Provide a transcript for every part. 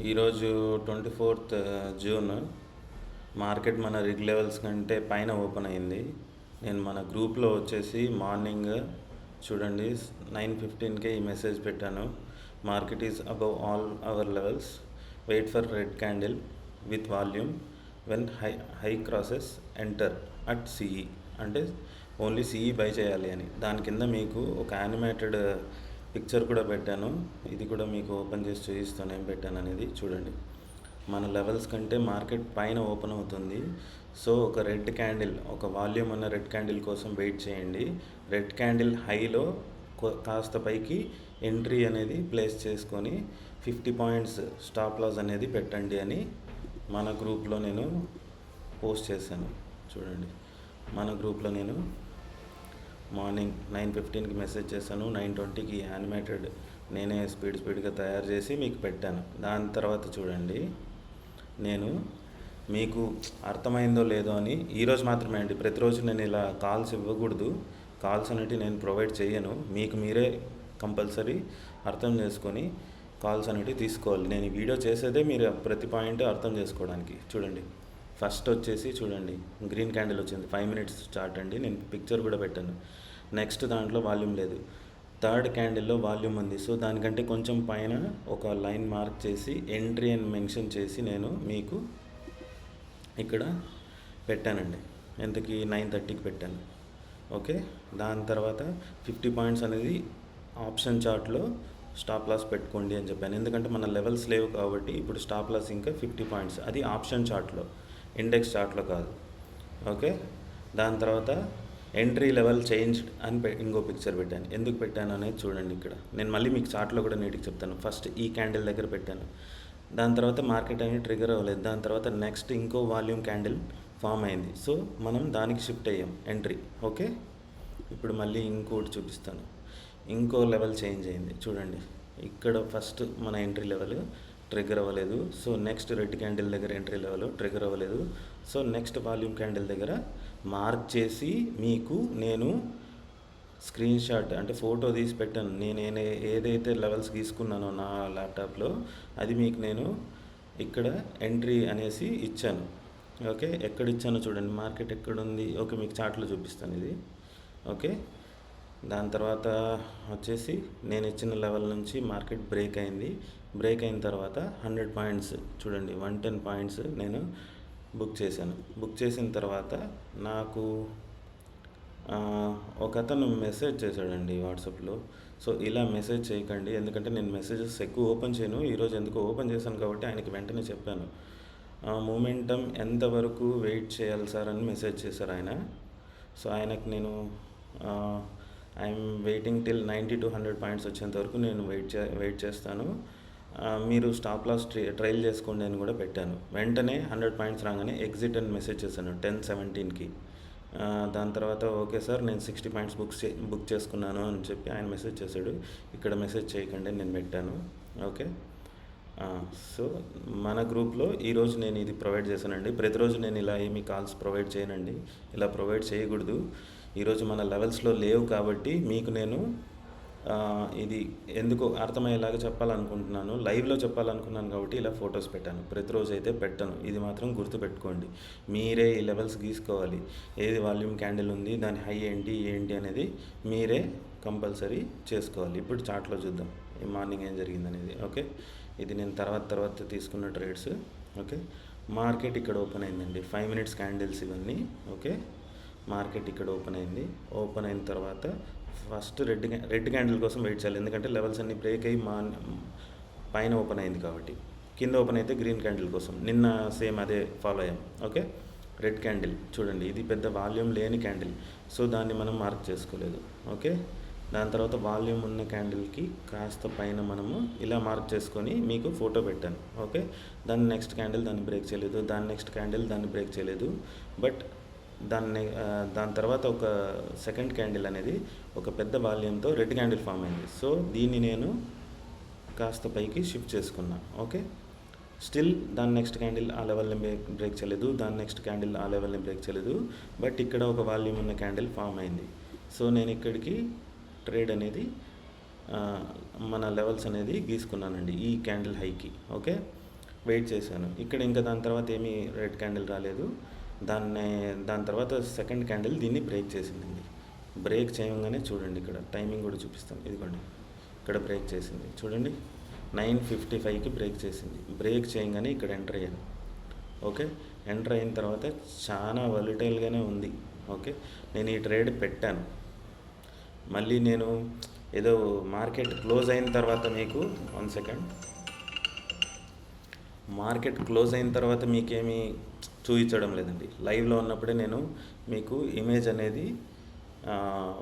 ఈరోజు 24th June market మన రిగ్ levels కంటే పైన ఓపెన్ అయింది. నేను మన గ్రూప్లో వచ్చేసి మార్నింగ్ చూడండి 9:15కే ఈ మెసేజ్ పెట్టాను. Market is above all our levels, wait for red candle with volume, when high crosses enter at CE. అంటే ఓన్లీ సిఈ బై చేయాలి అని. దాని కింద మీకు ఒక యానిమేటెడ్ పిక్చర్ కూడా పెట్టాను. ఇది కూడా మీకు ఓపెన్ చేసి చూపిస్తాను ఏం పెట్టాను అనేది చూడండి. మన లెవెల్స్ కంటే మార్కెట్ పైన ఓపెన్ అవుతుంది. సో ఒక రెడ్ క్యాండిల్, ఒక వాల్యూమ్ ఉన్న రెడ్ క్యాండిల్ కోసం వెయిట్ చేయండి. రెడ్ క్యాండిల్ హైలో కాస్త పైకి ఎంట్రీ అనేది ప్లేస్ చేసుకొని 50 పాయింట్స్ స్టాప్ లాస్ అనేది పెట్టండి అని మన గ్రూప్లో నేను పోస్ట్ చేశాను. చూడండి, మన గ్రూప్లో నేను మార్నింగ్ 9:15కి మెసేజ్ చేశాను. 9:20కి యానిమేటెడ్ నేనే స్పీడ్గా తయారు చేసి మీకు పెట్టాను. దాని తర్వాత చూడండి, నేను మీకు అర్థమైందో లేదో అని ఈరోజు మాత్రమే అండి, ప్రతిరోజు నేను ఇలా కాల్స్ ఇవ్వకూడదు. కాల్స్ అనేవి నేను ప్రొవైడ్ చేయను. మీకు మీరే కంపల్సరీ అర్థం చేసుకొని కాల్స్ అనేవి తీసుకోవాలి. నేను ఈ వీడియో చేసేదే మీరు ప్రతి పాయింట్ అర్థం చేసుకోవడానికి. చూడండి, ఫస్ట్ వచ్చేసి చూడండి, గ్రీన్ క్యాండిల్ వచ్చింది, 5 minutes చార్ట్ అండి. నేను పిక్చర్ కూడా పెట్టాను. నెక్స్ట్ దాంట్లో వాల్యూమ్ లేదు. థర్డ్ క్యాండిల్లో వాల్యూమ్ ఉంది. సో దానికంటే కొంచెం పైన ఒక లైన్ మార్క్ చేసి ఎంట్రీ అని మెన్షన్ చేసి నేను మీకు ఇక్కడ పెట్టానండి. ఎంతకి 9:30కి పెట్టాను. ఓకే, దాని తర్వాత 50 పాయింట్స్ అనేది ఆప్షన్ చార్ట్లో స్టాప్ లాస్ పెట్టుకోండి అని చెప్పాను. ఎందుకంటే మన లెవెల్స్ లేవు కాబట్టి ఇప్పుడు స్టాప్ లాస్ ఇంకా 50 పాయింట్స్. అది ఆప్షన్ చార్ట్లో, ఇండెక్స్ చార్ట్లో కాదు. ఓకే, దాని తర్వాత ఎంట్రీ లెవెల్ చేంజ్డ్ అని ఇంకో పిక్చర్ పెట్టాను. ఎందుకు పెట్టాను అనేది చూడండి. ఇక్కడ నేను మళ్ళీ మీకు చార్ట్లో కూడా నీట్గా చెప్తాను. ఫస్ట్ ఈ క్యాండిల్ దగ్గర పెట్టాను. దాని తర్వాత మార్కెట్ అనేది ట్రిగర్ అవ్వలేదు. దాని తర్వాత నెక్స్ట్ ఇంకో వాల్యూమ్ క్యాండిల్ ఫామ్ అయింది. సో మనం దానికి షిఫ్ట్ అయ్యాం ఎంట్రీ. ఓకే, ఇప్పుడు మళ్ళీ ఇంకోటి చూపిస్తాను. ఇంకో లెవెల్ చేంజ్ అయింది. చూడండి, ఇక్కడ ఫస్ట్ మన ఎంట్రీ లెవెల్ ట్రిగర్ అవ్వలేదు. సో నెక్స్ట్ రెడ్ క్యాండిల్ దగ్గర ఎంట్రీ లెవెల్ ట్రిగర్ అవ్వలేదు. సో నెక్స్ట్ వాల్యూమ్ క్యాండిల్ దగ్గర మార్క్ చేసి మీకు నేను స్క్రీన్ షాట్ అంటే ఫోటో తీసి పెట్టాను. నేను ఏదైతే లెవెల్స్ గీసుకున్నానో నా ల్యాప్టాప్లో అది మీకు నేను ఇక్కడ ఎంట్రీ అనేసి ఇచ్చాను. ఓకే, ఎక్కడ ఇచ్చానో చూడండి, మార్కెట్ ఎక్కడుంది. ఓకే, మీకు చార్ట్లో చూపిస్తాను ఇది. ఓకే, దాని తర్వాత వచ్చేసి నేను ఇచ్చిన లెవెల్ నుంచి మార్కెట్ బ్రేక్ అయింది. బ్రేక్ అయిన తర్వాత 100 పాయింట్స్ చూడండి, 110 పాయింట్స్ నేను బుక్ చేశాను. బుక్ చేసిన తర్వాత నాకు ఒక అతను మెసేజ్ చేశాడండి వాట్సాప్లో. సో ఇలా మెసేజ్ చేయకండి, ఎందుకంటే నేను మెసేజెస్ ఎక్కువ ఓపెన్ చేయను. ఈరోజు ఎందుకు ఓపెన్ చేశాను కాబట్టి ఆయనకి వెంటనే చెప్పాను. మూమెంటం ఎంతవరకు వెయిట్ చేయాలి సార్ అని మెసేజ్ చేశారు ఆయన. సో ఆయనకు నేను I'm waiting till 90 to 100 points వచ్చేంత వరకు నేను వెయిట్ చేస్తాను. మీరు స్టాప్ లాస్ ట్రైల్ చేసుకోండి అని కూడా పెట్టాను. వెంటనే 100 పాయింట్స్ రాగానే ఎగ్జిట్ అని మెసేజ్ చేశాను 10:17కి. దాని తర్వాత ఓకే సార్, నేను 60 పాయింట్స్ బుక్ చేసుకున్నాను అని చెప్పి ఆయన మెసేజ్ చేశాడు. ఇక్కడ మెసేజ్ చేయకండి అని నేను పెట్టాను. ఓకే, సో మన గ్రూప్లో ఈరోజు నేను ఇది ప్రొవైడ్ చేశానండి. ప్రతిరోజు నేను ఇలా ఏమీ కాల్స్ ప్రొవైడ్ చేయనండి, ఇలా ప్రొవైడ్ చేయకూడదు. ఈరోజు మన లెవెల్స్లో లేవు కాబట్టి మీకు నేను ఇది ఎందుకో అర్థమయ్యేలాగా చెప్పాలనుకుంటున్నాను, లైవ్లో చెప్పాలనుకున్నాను కాబట్టి ఇలా ఫొటోస్ పెట్టాను. ప్రతిరోజు అయితే పెట్టను, ఇది మాత్రం గుర్తుపెట్టుకోండి. మీరే ఈ లెవెల్స్ గీసుకోవాలి. ఏది వాల్యూమ్ క్యాండిల్ ఉంది, దాని హై ఏంటి అనేది మీరే కంపల్సరీ చేసుకోవాలి. ఇప్పుడు చార్ట్లో చూద్దాం ఈ మార్నింగ్ ఏం జరిగింది అనేది. ఓకే, ఇది నేను తర్వాత తీసుకున్న ట్రేడ్స్. ఓకే, మార్కెట్ ఇక్కడ ఓపెన్ అయిందండి, 5 minutes క్యాండిల్స్ ఇవన్నీ. ఓకే, మార్కెట్ ఇక్కడ ఓపెన్ అయింది. ఓపెన్ అయిన తర్వాత ఫస్ట్ రెడ్ క్యాండిల్ కోసం వెయిట్ చేయాలి, ఎందుకంటే లెవెల్స్ అన్ని బ్రేక్ అయ్యి పైన ఓపెన్ అయింది కాబట్టి. కింద ఓపెన్ అయితే గ్రీన్ క్యాండిల్ కోసం నిన్న సేమ్ అదే ఫాలో అయ్యాం. ఓకే, రెడ్ క్యాండిల్ చూడండి, ఇది పెద్ద వాల్యూమ్ లేని క్యాండిల్, సో దాన్ని మనం మార్క్ చేసుకోలేదు. ఓకే, దాని తర్వాత వాల్యూమ్ ఉన్న క్యాండిల్కి కాస్త పైన మనము ఇలా మార్క్ చేసుకొని మీకు ఫోటో పెట్టాను. ఓకే, దాని నెక్స్ట్ క్యాండిల్ దాన్ని బ్రేక్ చేయలేదు, దాని నెక్స్ట్ క్యాండిల్ దాన్ని బ్రేక్ చేయలేదు. బట్ దాని తర్వాత ఒక సెకండ్ క్యాండిల్ అనేది ఒక పెద్ద వాల్యూమ్తో రెడ్ క్యాండిల్ ఫామ్ అయింది. సో దీన్ని నేను కాస్త పైకి షిఫ్ట్ చేసుకున్నా. ఓకే, స్టిల్ దాని నెక్స్ట్ క్యాండిల్ ఆ లెవెల్ని బ్రేక్ చేయలేదు, దాని నెక్స్ట్ క్యాండిల్ ఆ లెవెల్ని బ్రేక్ చేయలేదు. బట్ ఇక్కడ ఒక వాల్యూమ్ ఉన్న క్యాండిల్ ఫామ్ అయింది. సో నేను ఇక్కడికి ట్రేడ్ అనేది మన లెవెల్స్ అనేది గీసుకున్నానండి ఈ క్యాండిల్ హైకి. ఓకే, వెయిట్ చేశాను. ఇక్కడ ఇంకా దాని తర్వాత ఏమీ రెడ్ క్యాండిల్ రాలేదు. దాని తర్వాత సెకండ్ క్యాండిల్ దీన్ని బ్రేక్ చేసిందండి. బ్రేక్ చేయగానే చూడండి, ఇక్కడ టైమింగ్ కూడా చూపిస్తాను, ఇదిగోండి ఇక్కడ బ్రేక్ చేసింది చూడండి, 9:55కి బ్రేక్ చేసింది. బ్రేక్ చేయగానే ఇక్కడ ఎంటర్ అయ్యాను. ఓకే, ఎంటర్ అయిన తర్వాత చాలా వాలటైల్గానే ఉంది. ఓకే, నేను ఈ ట్రేడ్ పెట్టాను. మళ్ళీ నేను ఏదో మార్కెట్ క్లోజ్ అయిన తర్వాత మీకు 1 సెకండ్, మార్కెట్ క్లోజ్ అయిన తర్వాత మీకేమీ చూపించడం లేదండి. లైవ్లో ఉన్నప్పుడే నేను మీకు ఇమేజ్ అనేది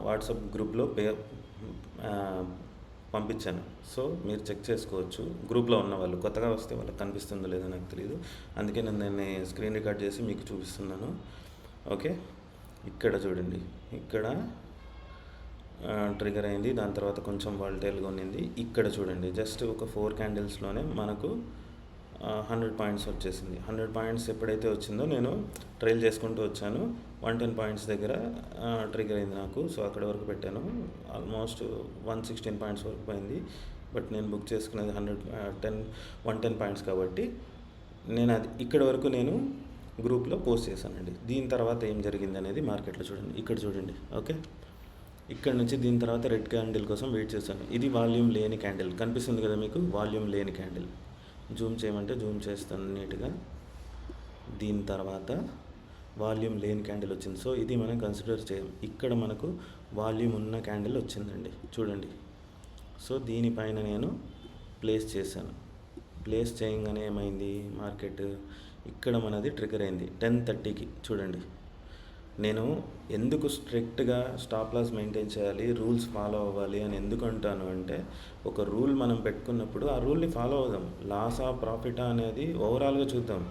వాట్సాప్ గ్రూప్లో పంపించాను. సో మీరు చెక్ చేసుకోవచ్చు. గ్రూప్లో ఉన్న వాళ్ళు కొత్తగా వస్తే వాళ్ళకి కనిపిస్తుందో లేదో నాకు తెలియదు, అందుకే నేను స్క్రీన్ రికార్డ్ చేసి మీకు చూపిస్తున్నాను. ఓకే, ఇక్కడ చూడండి, ఇక్కడ ట్రిగర్ అయింది. దాని తర్వాత కొంచెం వాలటైల్గా ఉన్నింది. ఇక్కడ చూడండి, జస్ట్ ఒక 4 క్యాండిల్స్లోనే మనకు 100 పాయింట్స్ వచ్చేసింది. 100 పాయింట్స్ ఎప్పుడైతే వచ్చిందో నేను ట్రైల్ చేసుకుంటూ వచ్చాను. 110 పాయింట్స్ దగ్గర ట్రిగర్ అయింది నాకు. సో అక్కడ వరకు పెట్టాను. ఆల్మోస్ట్ 116 పాయింట్స్ వరకు పోయింది. బట్ నేను బుక్ చేసుకునేది 110 పాయింట్స్ కాబట్టి నేను అది ఇక్కడ వరకు నేను గ్రూప్లో పోస్ట్ చేశానండి. దీని తర్వాత ఏం జరిగింది అనేది మార్కెట్లో చూడండి, ఇక్కడ చూడండి. ఓకే, ఇక్కడ నుంచి దీని తర్వాత రెడ్ క్యాండిల్ కోసం వెయిట్ చేశాను. ఇది వాల్యూమ్ లేని క్యాండిల్, కనిపిస్తుంది కదా మీకు, వాల్యూమ్ లేని క్యాండిల్. జూమ్ చేయమంటే జూమ్ చేస్తాను నీట్గా. దీని తర్వాత వాల్యూమ్ లేని క్యాండిల్ వచ్చింది. సో ఇది మనం కన్సిడర్ చేయం. ఇక్కడ మనకు వాల్యూమ్ ఉన్న క్యాండిల్ వచ్చిందండి చూడండి. సో దీనిపైన నేను ప్లేస్ చేశాను. ప్లేస్ చేయగానే ఏమైంది, మార్కెట్ ఇక్కడ మనది ట్రిగర్ అయింది 10:30కి. చూడండి, నేను ఎందుకు స్ట్రిక్ట్గా స్టాప్ లాస్ మెయింటైన్ చేయాలి, రూల్స్ ఫాలో అవ్వాలి అని ఎందుకు అంటాను అంటే, ఒక రూల్ మనం పెట్టుకున్నప్పుడు ఆ రూల్ని ఫాలో అవుదాం. లాసా ప్రాఫిటా అనేది ఓవరాల్గా చూద్దాం.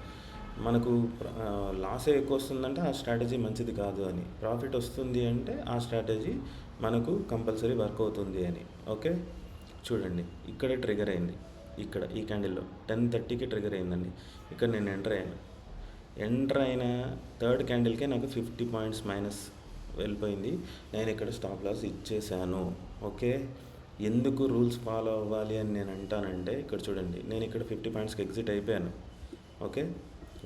మనకు లాసే ఎక్కువ వస్తుందంటే ఆ స్ట్రాటజీ మంచిది కాదు అని, ప్రాఫిట్ వస్తుంది అంటే ఆ స్ట్రాటజీ మనకు కంపల్సరీ వర్క్ అవుతుంది అని. ఓకే, చూడండి ఇక్కడ ట్రిగర్ అయింది. ఇక్కడ ఈ క్యాండిల్లో 10:30కి ట్రిగర్ అయిందండి. ఇక్కడ నేను ఎంటర్ అయిన థర్డ్ క్యాండిల్కే నాకు 50 పాయింట్స్ మైనస్ వెళ్ళిపోయింది. నేను ఇక్కడ స్టాప్ లాస్ ఇచ్చేసాను. ఓకే, ఎందుకు రూల్స్ ఫాలో అవ్వాలి అని నేను అంటానంటే, ఇక్కడ చూడండి, నేను ఇక్కడ 50 పాయింట్స్కి ఎగ్జిట్ అయిపోయాను. ఓకే,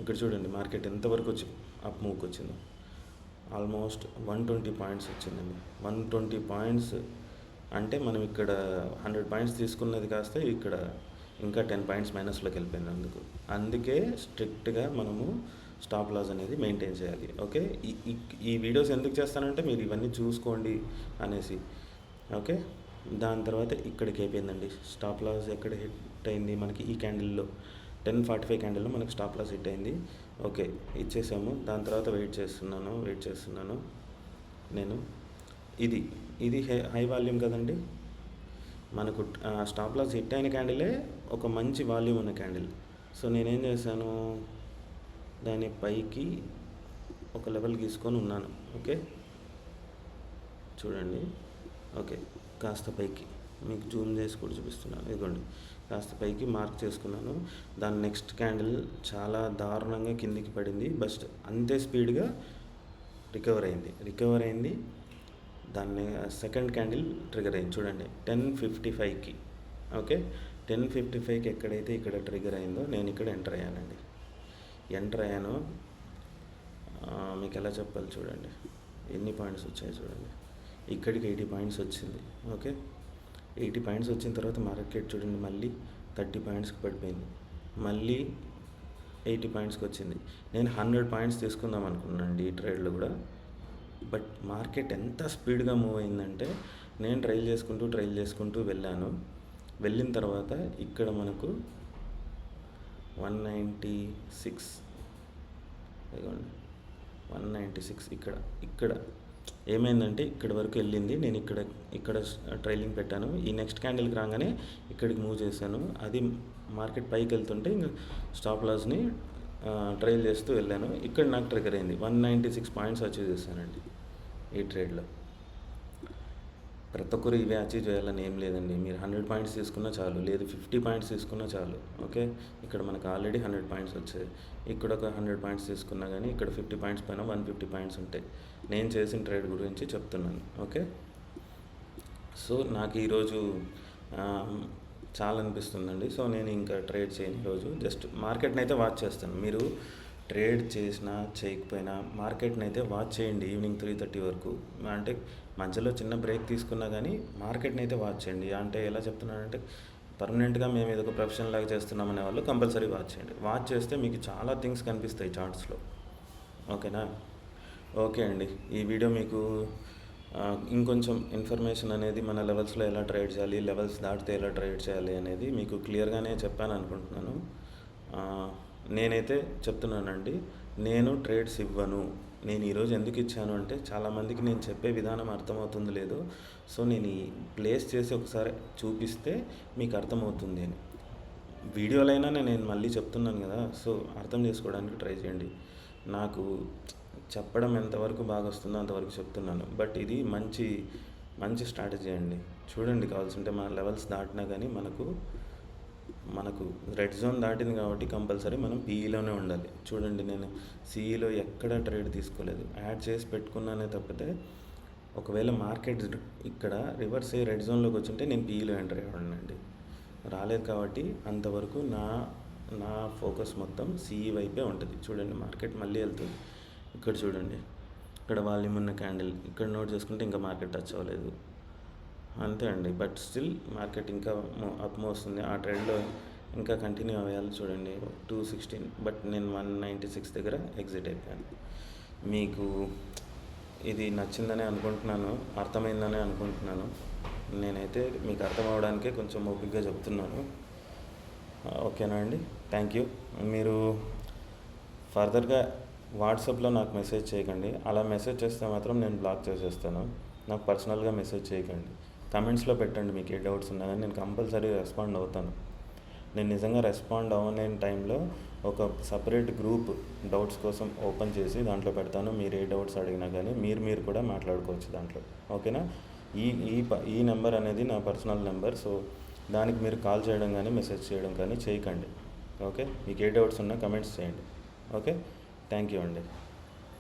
ఇక్కడ చూడండి మార్కెట్ ఎంతవరకు వచ్చి అప్ మూవ్కి వచ్చిందో, ఆల్మోస్ట్ 120 పాయింట్స్ వచ్చిందండి. 120 పాయింట్స్ అంటే మనం ఇక్కడ 100 పాయింట్స్ తీసుకున్నది కాస్త ఇక్కడ ఇంకా 10 పాయింట్స్ మైనస్లోకి వెళ్ళిపోయింది. అందుకే స్ట్రిక్ట్గా మనము స్టాప్ లాస్ అనేది మెయింటైన్ చేయాలి. ఓకే, ఈ వీడియోస్ ఎందుకు చేస్తానంటే మీరు ఇవన్నీ చూసుకోండి అనేసి. ఓకే, దాని తర్వాత ఇక్కడికి అయిపోయిందండి స్టాప్ లాస్. ఎక్కడ హిట్ అయింది మనకి, ఈ క్యాండిల్లో 10:45 క్యాండిల్లో మనకి స్టాప్ లాస్ హిట్ అయింది. ఓకే, ఇచ్చేసాము. దాని తర్వాత వెయిట్ చేస్తున్నాను నేను. ఇది హై వాల్యూమ్ కదండి మనకు. స్టాప్ లాస్ హిట్ అయిన క్యాండిలే ఒక మంచి వాల్యూమ్ ఉన్న క్యాండిల్. సో నేనేం చేశాను, దాని పైకి ఒక లెవెల్ గీసుకొని ఉన్నాను. ఓకే, చూడండి. ఓకే, కాస్త పైకి మీకు జూమ్ చేసి కూడా చూపిస్తున్నాను. ఇదిగోండి, కాస్త పైకి మార్క్ చేసుకున్నాను. దాని నెక్స్ట్ క్యాండిల్ చాలా దారుణంగా కిందికి పడింది. బస్ట్ అంతే స్పీడ్గా రికవర్ అయింది. దాన్ని సెకండ్ క్యాండిల్ ట్రిగర్ అయింది చూడండి 10:55కి. ఓకే, 10:55కి ఎక్కడైతే ఇక్కడ ట్రిగర్ అయిందో నేను ఇక్కడ ఎంటర్ అయ్యాను. మీకు ఎలా చెప్పాలి చూడండి, ఎన్ని పాయింట్స్ వచ్చాయి చూడండి. ఇక్కడికి 80 పాయింట్స్ వచ్చింది. ఓకే, 80 పాయింట్స్ వచ్చిన తర్వాత మార్కెట్ చూడండి మళ్ళీ 30 పాయింట్స్కి పడిపోయింది. మళ్ళీ 80 పాయింట్స్కి వచ్చింది. నేను 100 పాయింట్స్ తీసుకుందాం అనుకున్నానండి ఈ ట్రేడ్లో కూడా. బట్ మార్కెట్ ఎంత స్పీడ్గా మూవ్ అయిందంటే, నేను ట్రైల్ చేసుకుంటూ వెళ్ళిన తర్వాత ఇక్కడ మనకు 196 ఇక్కడ ఏమైందంటే ఇక్కడ వరకు వెళ్ళింది. నేను ఇక్కడ ట్రైలింగ్ పెట్టాను. ఈ నెక్స్ట్ క్యాండిల్కి రాగానే ఇక్కడికి మూవ్ చేశాను. అది మార్కెట్ పైకి వెళ్తుంటే ఇంకా స్టాప్ లాస్ని ట్రైల్ చేస్తూ వెళ్ళాను. ఇక్కడ నాకు ట్రిగర్ అయింది. 196 పాయింట్స్ అచీవ్ చేశానండి ఈ ట్రేడ్లో. ప్రతి ఒక్కరు ఇవే అచీవ్ చేయాలని ఏం లేదండి. మీరు 100 పాయింట్స్ తీసుకున్నా చాలు, లేదు 50 పాయింట్స్ తీసుకున్నా చాలు. ఓకే, ఇక్కడ మనకు ఆల్రెడీ 100 పాయింట్స్ వచ్చాయి. ఇక్కడ ఒక 100 పాయింట్స్ తీసుకున్నా కానీ ఇక్కడ 50 పాయింట్స్ పైన 150 పాయింట్స్ ఉంటాయి. నేను చేసిన ట్రేడ్ గురించి చెప్తున్నాను. ఓకే, సో నాకు ఈరోజు చాలా అనిపిస్తుందండి. సో, నేను ఇంకా ట్రేడ్ చేయను ఈరోజు. జస్ట్ మార్కెట్‌ని అయితే వాచ్ చేస్తాను. మీరు ట్రేడ్ చేసినా, చేయకపోయినా మార్కెట్‌ని అయితే వాచ్ చేయండి ఈవినింగ్ 3:30 వరకు. అంటే మధ్యలో చిన్న బ్రేక్ తీసుకున్నా కానీ మార్కెట్‌ని అయితే వాచ్ చేయండి. అంటే ఎలా చెప్తున్నానంటే పర్మనెంట్‌గా మేము ఏదో ఒక ప్రొఫెషన్ లాగా చేస్తున్నామనే వాళ్ళు కంపల్సరీ వాచ్ చేయండి. వాచ్ చేస్తే మీకు చాలా థింగ్స్ కనిపిస్తాయి చార్ట్స్‌లో. ఓకేనా? ఓకే అండి. ఈ వీడియో మీకు ఇంకొంచెం ఇన్ఫర్మేషన్ అనేది మన లెవెల్స్లో ఎలా ట్రేడ్ చేయాలి, లెవెల్స్ దాటితే ఎలా ట్రేడ్ చేయాలి అనేది మీకు క్లియర్గానే చెప్పాను అనుకుంటున్నాను. నేనైతే చెప్తున్నానండి, నేను ట్రేడ్స్ ఇవ్వను. నేను ఈరోజు ఎందుకు ఇచ్చాను అంటే చాలామందికి నేను చెప్పే విధానం అర్థమవుతుంది లేదు. సో నేను ఈ ప్లేస్ చేసి ఒకసారి చూపిస్తే మీకు అర్థమవుతుంది అని. వీడియోలైనా నేను మళ్ళీ చెప్తున్నాను కదా, సో అర్థం చేసుకోవడానికి ట్రై చేయండి. నాకు చెప్పడం ఎంతవరకు బాగా వస్తుందో అంతవరకు చెప్తున్నాను. బట్ ఇది మంచి మంచి స్ట్రాటజీ అండి. చూడండి, కావాల్సింటే మన లెవెల్స్ దాటినా కానీ మనకు రెడ్ జోన్ దాటింది కాబట్టి కంపల్సరీ మనం పీఈలోనే ఉండాలి. చూడండి, నేను సిఈలో ఎక్కడ ట్రేడ్ తీసుకోలేదు, యాడ్ చేసి పెట్టుకున్నానే తప్పితే ఒకవేళ మార్కెట్ ఇక్కడ రివర్స్ అయ్యి రెడ్ జోన్లోకి వచ్చింటే నేను పీఈలో ఎంటర్ అయ్యానండి. రాలేదు కాబట్టి అంతవరకు నా ఫోకస్ మొత్తం సిఈ వైపే ఉంటుంది. చూడండి, మార్కెట్ మళ్ళీ వెళ్తుంది. ఇక్కడ చూడండి, ఇక్కడ వాల్యూమ్ ఉన్న క్యాండిల్ ఇక్కడ నోట్ చేసుకుంటే ఇంకా మార్కెట్ టచ్ అవ్వలేదు, అంతే అండి. బట్ స్టిల్ మార్కెట్ ఇంకా అప్ వస్తుంది. ఆ ట్రెండ్లో ఇంకా కంటిన్యూ అవ్వాలి. చూడండి 216, బట్ నేను 196 దగ్గర ఎగ్జిట్ అయిపోయాను. మీకు ఇది నచ్చిందనే అనుకుంటున్నాను, అర్థమైందనే అనుకుంటున్నాను. నేనైతే మీకు అర్థం అవడానికే కొంచెం ఓపికగా చెప్తున్నాను. ఓకేనా అండి? Thank you. మీరు ఫర్దర్గా వాట్సాప్లో నాకు మెసేజ్ చేయకండి. అలా మెసేజ్ చేస్తే మాత్రం నేను బ్లాక్ చేసేస్తాను. నాకు పర్సనల్గా మెసేజ్ చేయకండి. కమెంట్స్లో పెట్టండి మీకు ఏ డౌట్స్ ఉన్నా కానీ నేను కంపల్సరీ రెస్పాండ్ అవుతాను. నేను నిజంగా రెస్పాండ్ అవ్వని టైంలో ఒక సపరేట్ గ్రూప్ డౌట్స్ కోసం ఓపెన్ చేసి దాంట్లో పెడతాను. మీరు ఏ డౌట్స్ అడిగినా కానీ మీరు కూడా మాట్లాడుకోవచ్చు దాంట్లో. ఓకేనా? ఈ నెంబర్ అనేది నా పర్సనల్ నెంబర్. సో దానికి మీరు కాల్ చేయడం కానీ మెసేజ్ చేయడం కానీ చేయకండి. ఓకే? మీకు ఏ డౌట్స్ ఉన్నా కమెంట్స్ చేయండి. ఓకే? థ్యాంక్ యూ అండి.